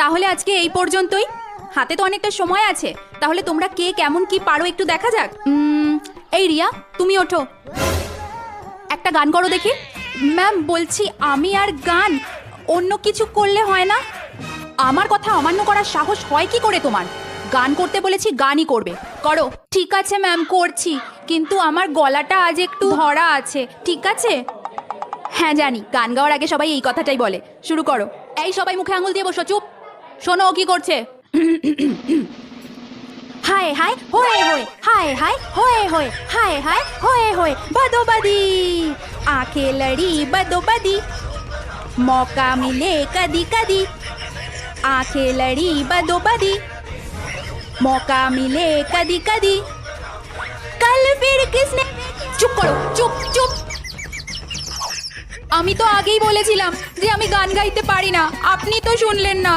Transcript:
তাহলে আজকে এই পর্যন্তই। হাতে তো অনেকটা সময় আছে, তাহলে তোমরা কে কেমন কি পারো একটু দেখা যাক। এই রিয়া, তুমি ওঠো, একটা গান করো দেখি। ম্যাম বলছি, আমি আর গান, অন্য কিছু করলে হয় না? আমার কথা অমান্য করার সাহস হয় কি করে তোমার? গান করতে বলেছি, গানই করবে, করো। ঠিক আছে ম্যাম, করছি, কিন্তু আমার গলাটা আজ একটু ধরা আছে, ঠিক আছে? হ্যাঁ জানি, গান গাওয়ার আগে সবাই এই কথাটাই বলে। শুরু করো। এই সবাই মুখে আঙুল দিয়ে বসো, চুপ। শোনো ও কি করছে। হায় হায় হোয়ে হোয়ে, হায় হায় হোয়ে হোয়ে, হায় হায় হোয়ে হোয়ে, बदोबदी आंखें लड़ी बदोबदी, मौका मिले कदी कदी, आंखें लड़ी बदोबदी, मौका मिले कदी कदी, कल फिर किसने। চুপ করো, চুপ চুপ। আমি তো আগেই বলেছিলাম যে আমি গান গাইতে পারি না, আপনি তো শুনলেন না।